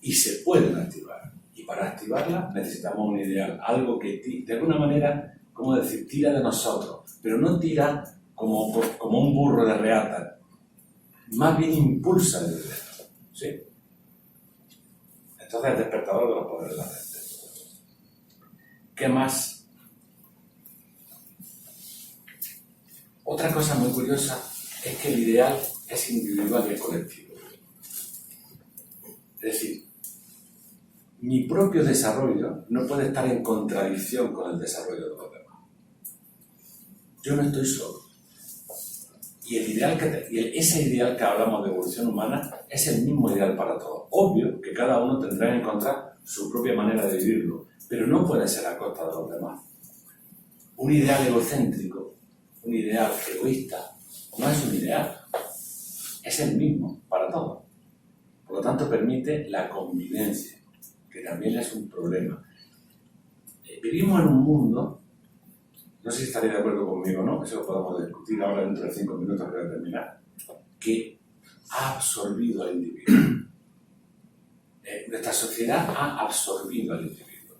y se pueden activar. Y para activarlas necesitamos un ideal, algo que de alguna manera, ¿cómo decir?, tira de nosotros, pero no tira como un burro de reata, más bien impulsa desde dentro, ¿sí? Entonces el despertador de los poderes latentes. ¿Qué más? Otra cosa muy curiosa es que el ideal es individual y es colectivo. Es decir, mi propio desarrollo no puede estar en contradicción con el desarrollo de los demás. Yo no estoy solo. Y ese ideal que hablamos de evolución humana es el mismo ideal para todos. Obvio que cada uno tendrá que encontrar su propia manera de vivirlo, pero no puede ser a costa de los demás. Un ideal egocéntrico, un ideal egoísta, no es un ideal, es el mismo para todos. Por lo tanto, permite la convivencia, que también es un problema. Vivimos en un mundo, no sé si estaréis de acuerdo conmigo, ¿no? Eso lo podemos discutir ahora dentro de 5 minutos que voy a terminar, que ha absorbido al individuo. Nuestra sociedad ha absorbido al individuo.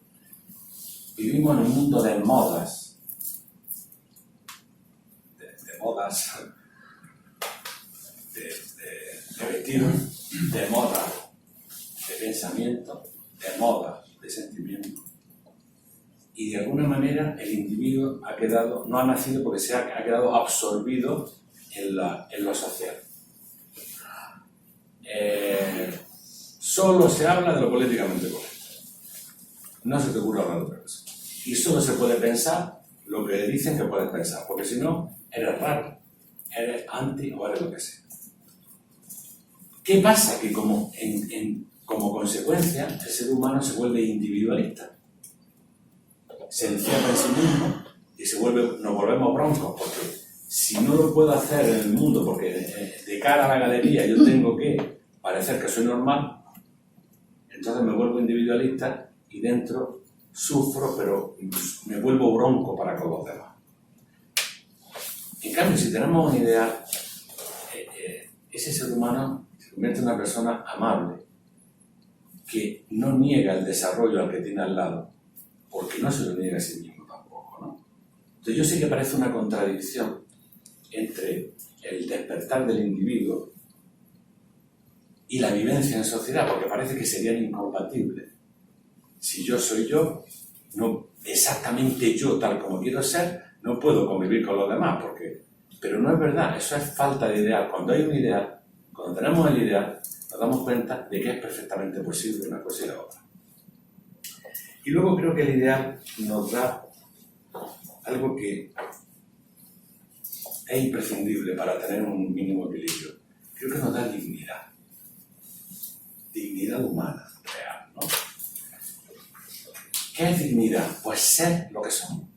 Vivimos en un mundo de modas, de modas, de vestido, de moda, de pensamiento, de moda, de sentimiento. Y de alguna manera el individuo no ha nacido porque ha quedado absorbido en lo social. Solo se habla de lo políticamente correcto. No se te ocurre hablar de otra cosa. Y solo se puede pensar lo que dicen que puedes pensar, porque si no, eres raro, eres anti o eres lo que sea. ¿Qué pasa? Que como consecuencia el ser humano se vuelve individualista. Se encierra en sí mismo y nos volvemos broncos, porque si no lo puedo hacer en el mundo, porque de cara a la galería yo tengo que parecer que soy normal, entonces me vuelvo individualista y dentro sufro, pero me vuelvo bronco para con los demás. En cambio, si tenemos una idea, ese ser humano se convierte en una persona amable, que no niega el desarrollo al que tiene al lado, porque no se lo niega a sí mismo tampoco, ¿no? Entonces yo sé que parece una contradicción entre el despertar del individuo y la vivencia en sociedad, porque parece que serían incompatibles. Si yo soy yo, no exactamente yo tal como quiero ser, no puedo convivir con los demás, pero no es verdad, eso es falta de ideal. Cuando hay un ideal, cuando tenemos el ideal, nos damos cuenta de que es perfectamente posible una cosa y la otra. Y luego creo que el ideal nos da algo que es imprescindible para tener un mínimo equilibrio. Creo que nos da dignidad. Dignidad humana, real, ¿no? ¿Qué es dignidad? Pues ser lo que somos.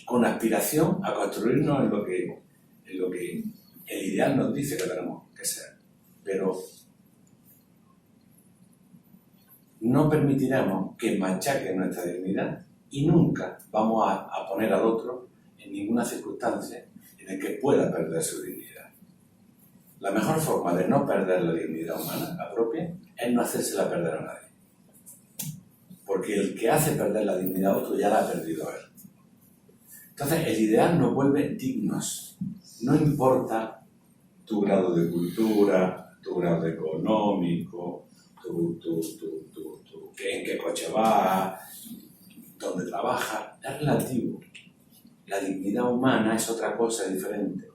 Con aspiración a construirnos en lo que el ideal nos dice que tenemos que ser. Pero no permitiremos que machaque nuestra dignidad y nunca vamos a poner al otro en ninguna circunstancia en la que pueda perder su dignidad. La mejor forma de no perder la dignidad humana, la propia, es no hacérsela perder a nadie. Porque el que hace perder la dignidad a otro ya la ha perdido él. Entonces, el ideal nos vuelve dignos. No importa tu grado de cultura, tu grado económico, en qué coche vas, dónde trabajas, es relativo. La dignidad humana es otra cosa diferente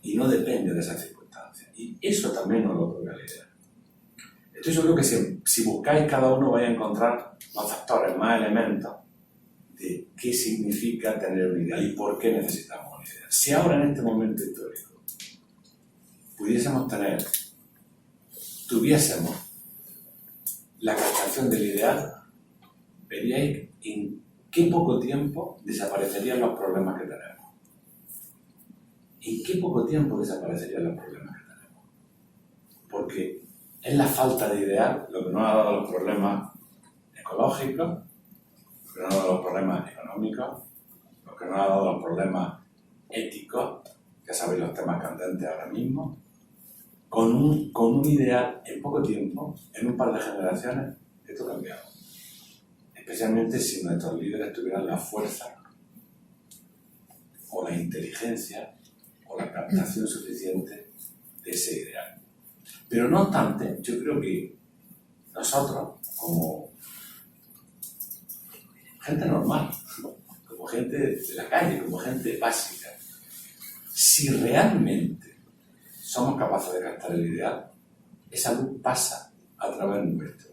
y no depende de esas circunstancias. Y eso también nos lo otorga la idea. Entonces yo creo que si buscáis, cada uno vais a encontrar más factores, más elementos de qué significa tener un ideal y por qué necesitamos una idea. Si ahora en este momento histórico tuviésemos la captación del ideal, veríais en qué poco tiempo desaparecerían los problemas que tenemos. ¿En qué poco tiempo desaparecerían los problemas que tenemos? Porque es la falta de ideal lo que nos ha dado los problemas ecológicos, lo que nos ha dado los problemas económicos, lo que nos ha dado los problemas éticos, ya sabéis los temas candentes ahora mismo. Con un ideal, en poco tiempo, en un par de generaciones, esto cambiaba. Especialmente si nuestros líderes tuvieran la fuerza o la inteligencia o la captación suficiente de ese ideal. Pero no obstante, yo creo que nosotros, como gente normal, como gente de la calle, como gente básica, si realmente somos capaces de captar el ideal, esa luz pasa a través nuestro.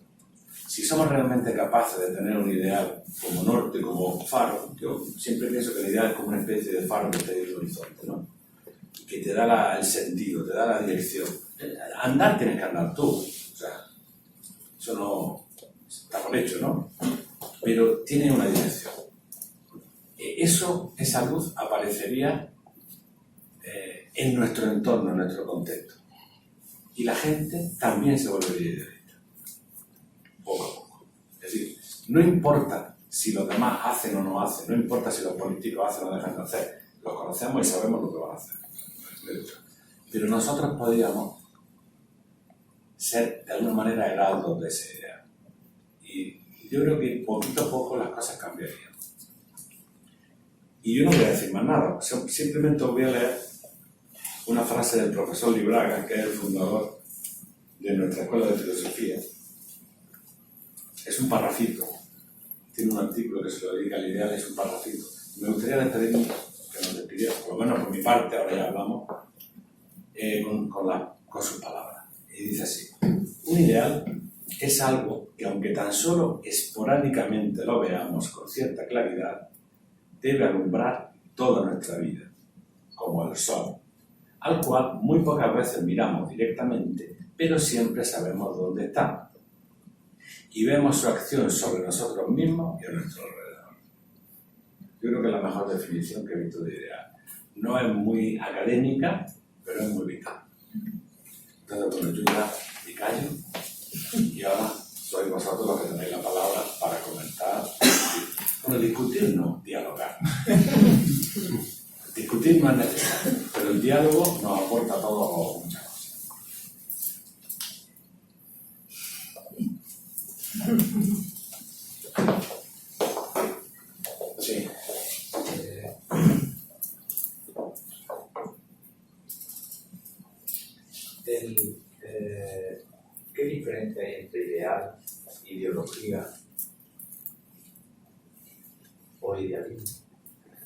Si somos realmente capaces de tener un ideal como norte, como faro, yo siempre pienso que el ideal es como una especie de faro que te da el horizonte, ¿no? Que te da el sentido, te da la dirección. Andar tienes que andar tú, o sea, eso no está mal hecho, ¿no? Pero tiene una dirección. Esa luz aparecería en nuestro entorno, en nuestro contexto. Y la gente también se volvería idealista, poco a poco. Es decir, no importa si los demás hacen o no hacen, no importa si los políticos hacen o dejan de hacer, los conocemos y sabemos lo que van a hacer. Pero nosotros podríamos ser de alguna manera heraldos de esa idea. Y yo creo que poquito a poco las cosas cambiarían. Y yo no voy a decir más nada, simplemente os voy a leer una frase del profesor Libraga, que es el fundador de nuestra escuela de filosofía. Es un parrafito, tiene un artículo que se lo dedica al ideal, es un parrafito. Me gustaría despedirme, que nos despidiera, por lo menos por mi parte, ahora ya hablamos, con sus palabras. Y dice así: un ideal es algo que, aunque tan solo esporádicamente lo veamos con cierta claridad, debe alumbrar toda nuestra vida, como el sol, al cual muy pocas veces miramos directamente, pero siempre sabemos dónde está. Y vemos su acción sobre nosotros mismos y a nuestro alrededor. Yo creo que es la mejor definición que he visto de ideal. No es muy académica, pero es muy vital. Entonces, bueno, yo ya me callo y ahora sois vosotros los que tenéis la palabra para comentar. Bueno, discutir no, dialogar. Discutir no es necesario, pero el diálogo nos aporta a todos muchas cosas. Sí. ¿Qué diferencia hay entre ideal, ideología o idealismo?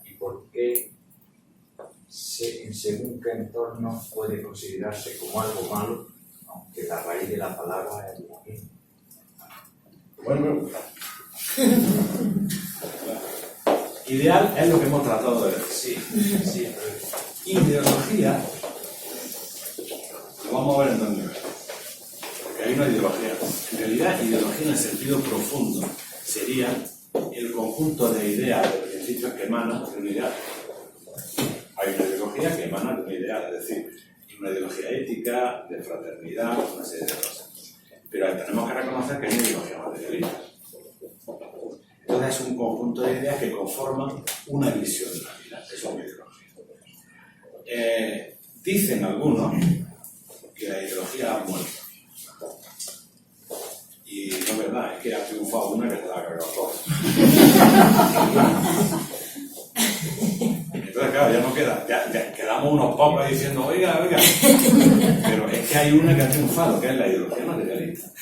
¿Y por qué según qué entorno puede considerarse como algo malo, aunque la raíz de la palabra es la misma? Bueno, ideal es lo que hemos tratado de decir. Sí. Ideología lo vamos a ver en dos niveles, porque hay una ideología. En realidad, ideología en el sentido profundo sería el conjunto de ideas, de principios que emanan de un ideal. Hay una ideología que emana de una ideal, es decir, una ideología ética, de fraternidad, una serie de cosas. pero tenemos que reconocer que hay una ideología materialista. Entonces es un conjunto de ideas que conforman una visión de la vida, que es una ideología. Dicen algunos que la ideología ha muerto. Y no es verdad, es que ha triunfado una que se la ha cargado todas. Entonces, claro, ya no queda, ya quedamos unos pocos diciendo, oiga, pero es que hay una que ha triunfado, que es la ideología materialista,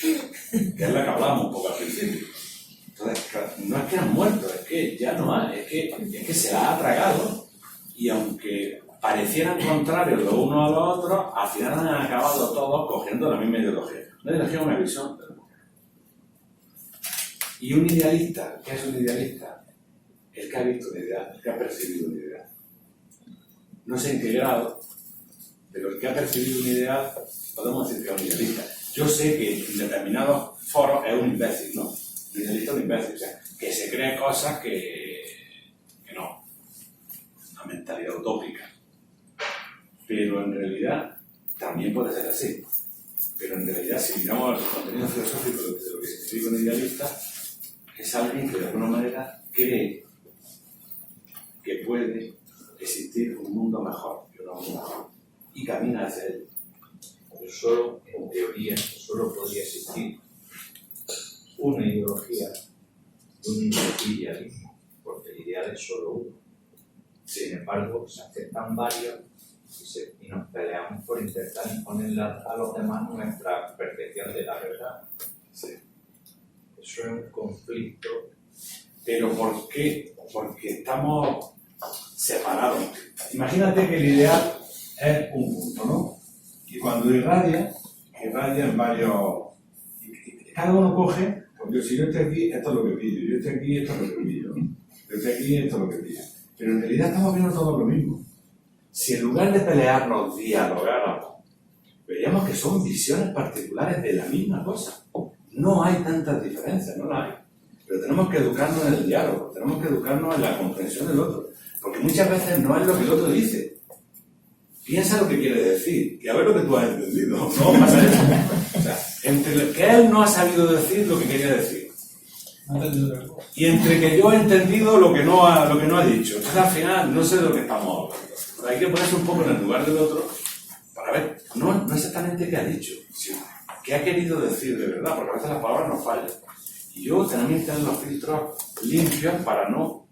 que es la que hablábamos un poco al principio. Entonces, claro, no es que han muerto, es que ya no hay, es que se la ha tragado, y aunque parecieran contrarios los unos a los otros, al final han acabado todos cogiendo la misma ideología. Una ideología es una visión del mundo. Y un idealista, ¿qué es un idealista? El que ha visto una idea, el que ha percibido una idea. No sé en qué grado, pero el que ha percibido una idea, podemos decir que es un idealista. Yo sé que en determinados foros es un imbécil, ¿no? Un idealista es un imbécil, o sea, que se cree cosas que no. Una mentalidad utópica. Pero en realidad también puede ser así. Pero en realidad, si miramos el contenido filosófico de lo que significa un idealista, es alguien que de alguna manera cree que puede existir un mundo mejor que un mundo mejor y camina hacia él. Pero solo, en teoría, solo podría existir una ideología y un idealismo, porque el ideal es solo uno. Sin embargo, se aceptan varios y nos peleamos por intentar imponer a los demás nuestra percepción de la verdad. Sí. Eso es un conflicto. ¿Pero por qué? Porque estamos separados. Imagínate que el ideal es un punto, ¿no? Y cuando irradia en varios... Cada uno coge, porque si yo estoy aquí, esto es lo que pillo, yo estoy aquí, esto es lo que pillo, yo estoy aquí, esto es lo que pillo. Pero en realidad estamos viendo todo lo mismo. Si en lugar de pelearnos, dialogáramos, veríamos que son visiones particulares de la misma cosa. No hay tantas diferencias, no las hay. Pero tenemos que educarnos en el diálogo, tenemos que educarnos en la comprensión del otro. Porque muchas veces no es lo que el otro dice. Piensa lo que quiere decir, y a ver lo que tú has entendido. No pasa eso. O sea, entre que él no ha sabido decir lo que quería decir. Y entre que yo he entendido lo que no ha dicho. Entonces al final no sé de lo que estamos hablando. Hay que ponerse un poco en el lugar del otro para ver, no exactamente qué ha dicho, sino qué ha querido decir de verdad, porque a veces las palabras nos fallan. Y yo también tengo los filtros limpios para no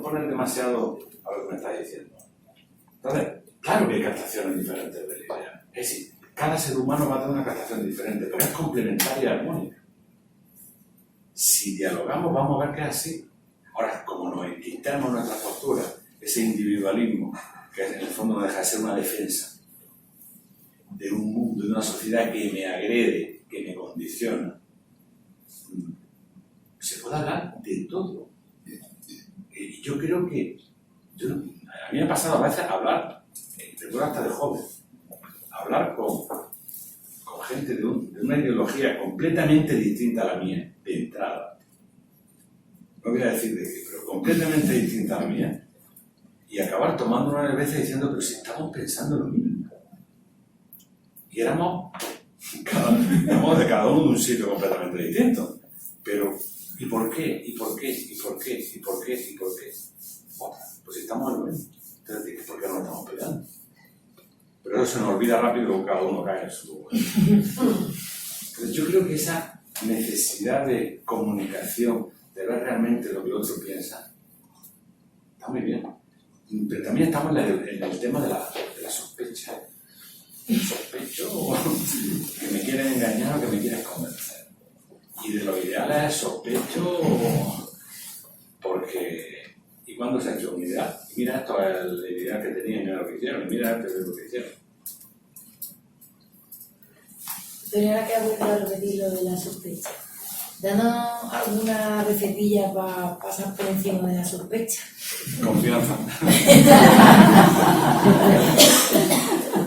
poner demasiado a lo que me está diciendo. Entonces, claro que hay captaciones diferentes de la idea. Es decir, cada ser humano va a tener una captación diferente, pero es complementaria y armónica. Si dialogamos, vamos a ver que es así. Ahora, como nos enquistamos en nuestras posturas, ese individualismo, que en el fondo no deja de ser una defensa de un mundo, de una sociedad que me agrede, que me condiciona, se puede hablar de todo. Y yo creo que a mí me ha pasado a veces hablar, recuerdo hasta de joven, hablar con gente de una ideología completamente distinta a la mía, de entrada. No voy a decir de qué, pero completamente distinta a la mía. Y acabar tomando una veces diciendo, pero si estamos pensando lo mismo. Y éramos de cada uno de un sitio completamente distinto. Pero, ¿y por qué? ¿Y por qué? ¿Y por qué? ¿Y por qué? ¿Y por qué? Bueno, pues si estamos en lo mismo. Entonces, ¿por qué no estamos peleando? Pero eso se nos olvida rápido que cada uno cae en su lugar. Entonces yo creo que esa necesidad de comunicación, de ver realmente lo que el otro piensa, está muy bien. Pero también estamos en el tema de la sospecha. Sospecho que me quieren engañar o que me quieren convencer. Y de los ideales sospecho porque... ¿Y cuándo se ha hecho un ideal? Y mira, esto es el ideal que tenía y mira lo que hicieron. Y mira, esto es lo que hicieron. Pero ahora que has vuelto a repetir lo de la sospecha, danos alguna recetilla para pasar por encima de la sospecha. Confianza.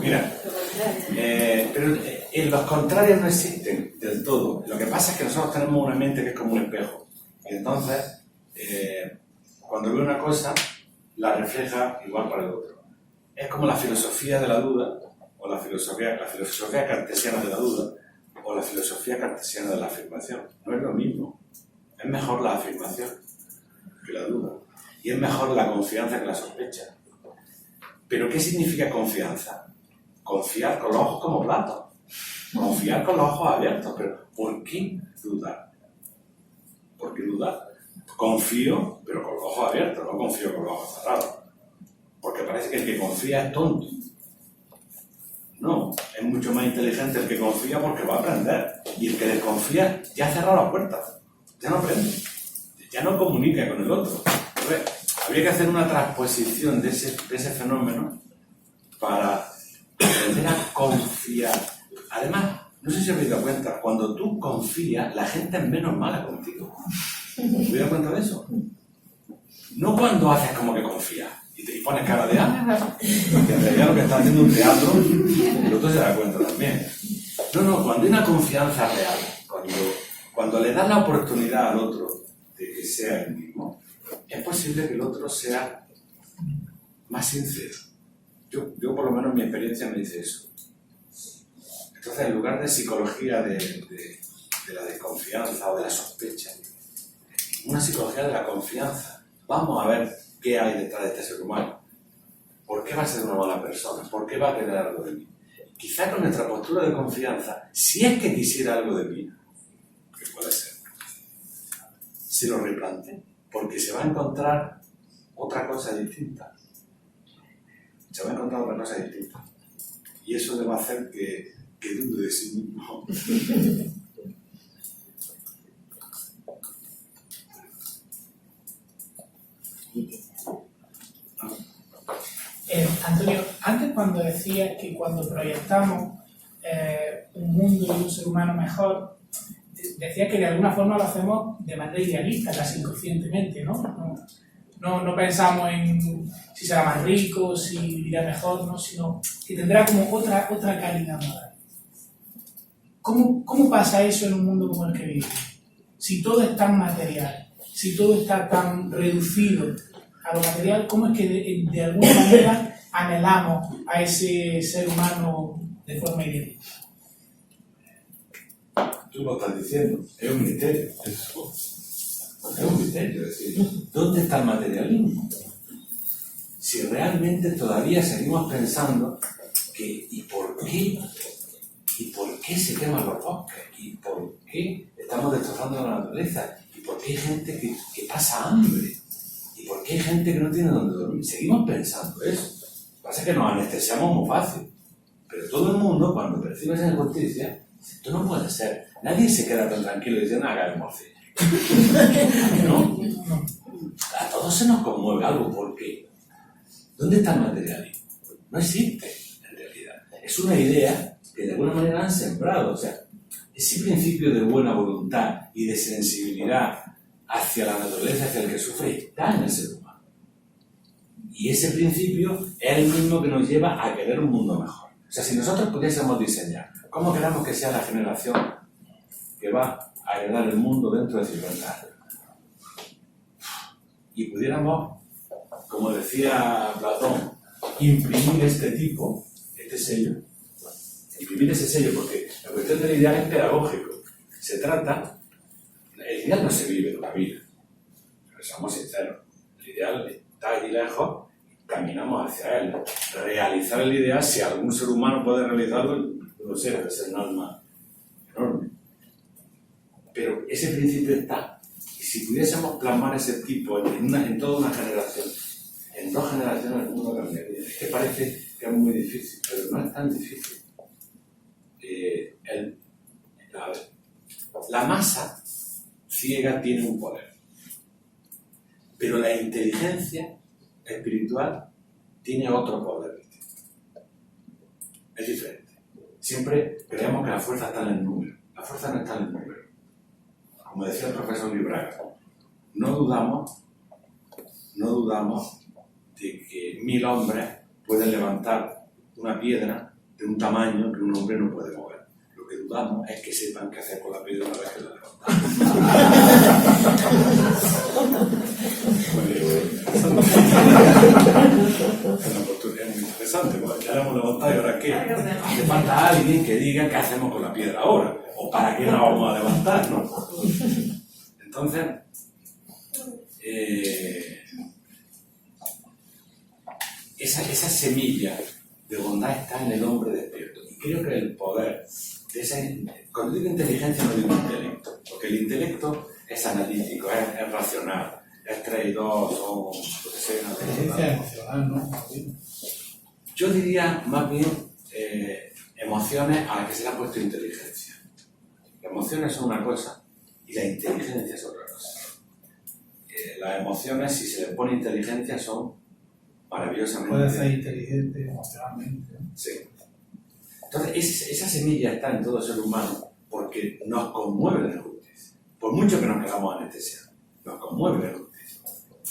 Mira, pero los contrarios no existen del todo. Lo que pasa es que nosotros tenemos una mente que es como un espejo. Y entonces, cuando ve una cosa, la refleja igual para el otro. Es como la filosofía de la duda, o la filosofía cartesiana de la duda, o la filosofía cartesiana de la afirmación. No es lo mismo. Es mejor la afirmación que la duda. Y es mejor la confianza que la sospecha. ¿Pero qué significa confianza? Confiar con los ojos como platos. Confiar con los ojos abiertos. Pero ¿por qué dudar? ¿Por qué dudar? Confío, pero con los ojos abiertos, no confío con los ojos cerrados. Porque parece que el que confía es tonto. No, es mucho más inteligente el que confía porque va a aprender. Y el que desconfía ya ha cerrado la puerta. Ya no aprende. Ya no comunica con el otro. Entonces, habría que hacer una transposición de ese fenómeno para aprender a confiar. Además, no sé si os habéis dado cuenta, cuando tú confías, la gente es menos mala contigo. ¿Te habéis dado cuenta de eso? No cuando haces como que confías y te pones cara de que en realidad lo que está haciendo un teatro, el otro se da cuenta también. No, cuando hay una confianza real, cuando le das la oportunidad al otro de que sea el mismo, es posible que el otro sea más sincero. Yo por lo menos mi experiencia me dice eso. Entonces, en lugar de psicología de la desconfianza o de la sospecha, una psicología de la confianza. Vamos a ver qué hay detrás de este ser humano. ¿Por qué va a ser una mala persona? ¿Por qué va a querer algo de mí? Quizá con nuestra postura de confianza, si es que quisiera algo de mí, que puede ser, se lo replante, porque se va a encontrar otra cosa distinta. Se va a encontrar otra cosa distinta. Y eso le va a hacer que dude de sí mismo. Antonio, antes cuando decías que cuando proyectamos un mundo y un ser humano mejor, decías que de alguna forma lo hacemos de manera idealista, casi inconscientemente, ¿no? No pensamos en si será más rico, si vivirá mejor, ¿no? Sino que tendrá como otra calidad moral. ¿Cómo pasa eso en un mundo como el que vivimos? Si todo es tan material, si todo está tan reducido a lo material, ¿cómo es que de alguna manera anhelamos a ese ser humano de forma idealista? Tú lo estás diciendo, es un misterio. Es un misterio, es decir, ¿dónde está el materialismo? Si realmente todavía seguimos pensando que ¿y por qué se queman los bosques? ¿Y por qué estamos destrozando la naturaleza? ¿Y por qué hay gente que pasa hambre? ¿Y por qué hay gente que no tiene donde dormir? Seguimos pensando eso. Lo que pasa es que nos anestesiamos muy fácil. Pero todo el mundo, cuando percibe esa injusticia, esto no puede ser. Nadie se queda tan tranquilo diciendo, haga el morcillo. ¿No? A todos se nos conmueve algo. ¿Por qué? ¿Dónde está el materialismo? No existe, en realidad. Es una idea que de alguna manera han sembrado. O sea, ese principio de buena voluntad y de sensibilidad hacia la naturaleza, hacia el que sufre, está en el ser humano. Y ese principio es el mismo que nos lleva a querer un mundo mejor. O sea, si nosotros pudiésemos diseñar cómo queramos que sea la generación que va a heredar el mundo dentro de 50 años, y pudiéramos, como decía Platón, imprimir este sello, imprimir ese sello, porque la cuestión del ideal es pedagógico. Se trata, el ideal no se vive en la vida, pero seamos sinceros, el ideal está ahí lejos, caminamos hacia él. Realizar el ideal, si algún ser humano puede realizarlo, no sé, debe ser un alma enorme. Pero ese principio está. Y si pudiésemos plasmar ese tipo en toda una generación, en 2 generaciones el mundo cambiaría. Es que parece que es muy difícil, pero no es tan difícil. La masa ciega tiene un poder, pero la inteligencia espiritual tiene otro poder. Es diferente. Siempre creemos que la fuerza está en el número. La fuerza no está en el número. Como decía el profesor Libraga, no dudamos de que 1000 hombres pueden levantar una piedra de un tamaño que un hombre no puede mover. Lo que dudamos es que sepan qué hacer con la piedra una vez que la levantan. Es una postura muy interesante, porque ya la hemos levantado y ahora qué. Hace falta alguien que diga qué hacemos con la piedra ahora. O ¿O para qué nos vamos a levantar, no? Entonces, esa semilla de bondad está en el hombre despierto. Y creo que el poder de esa... Cuando digo inteligencia no digo intelecto, porque el intelecto es analítico, es racional, es 3 y 2, son... lo que sea, Inteligencia emocional, ¿no? Yo diría más bien emociones a las que se le ha puesto inteligencia. Las emociones son una cosa y la inteligencia es otra cosa. Las emociones, si se les pone inteligencia, son maravillosamente... Puede ser inteligente emocionalmente. Sí. Entonces, esa semilla está en todo ser humano porque nos conmueve la injusticia. Por mucho que nos quedamos anestesiados, nos conmueve la injusticia.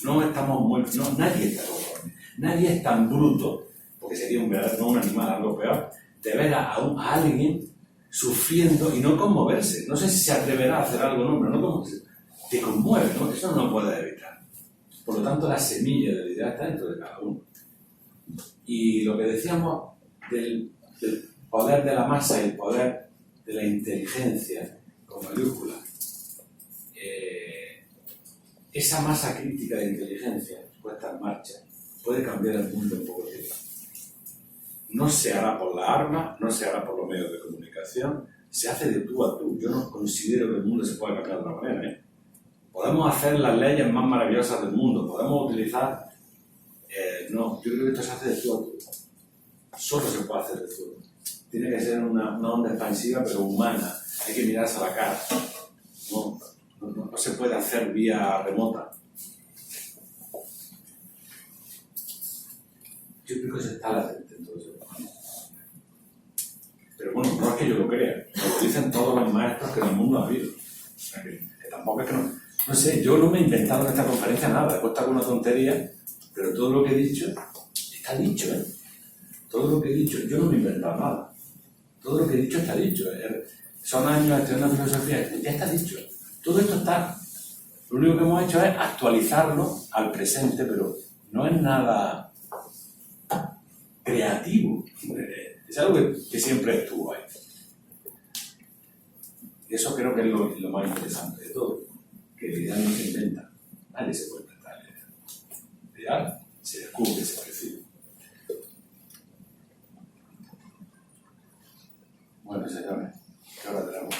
No estamos nadie está conforme. Nadie es tan bruto, porque sería no un animal, algo peor, de ver a alguien sufriendo y no conmoverse. No sé si se atreverá a hacer algo, no, pero no conmoverse. Te conmueve, ¿no? Eso no lo puedes evitar. Por lo tanto, la semilla de la idea está dentro de cada uno. Y lo que decíamos del poder de la masa y el poder de la inteligencia, con mayúsculas, esa masa crítica de inteligencia puesta en marcha puede cambiar el mundo en poco tiempo. No se hará por la arma, no se hará por los medios de comunicación, se hace de tú a tú. Yo no considero que el mundo se pueda cambiar de otra manera, ¿eh? Podemos hacer las leyes más maravillosas del mundo, podemos utilizar... no, yo creo que esto se hace de tú a tú. Solo se puede hacer de tú a tú. Tiene que ser una onda expansiva, pero humana. Hay que mirarse a la cara. No se puede hacer vía remota. Yo creo que eso está latente en todo eso. Pero bueno, no es que yo lo crea. Lo dicen todos los maestros que en el mundo ha habido. O sea, que tampoco es que no... No sé, yo no me he inventado en esta conferencia nada. He puesto alguna tontería, pero todo lo que he dicho está dicho, ¿eh? Todo lo que he dicho, yo no me he inventado nada. Todo lo que he dicho está dicho. Son años estudiando filosofía, ya está dicho. Todo esto está... Lo único que hemos hecho es actualizarlo al presente, pero no es nada creativo. Es algo que siempre estuvo ahí. Y eso creo que es lo más interesante de todo. Que el ideal no se inventa. Nadie se puede inventar el ideal. El ideal se descubre, se percibe. Bueno, señores, ¿qué hora tenemos?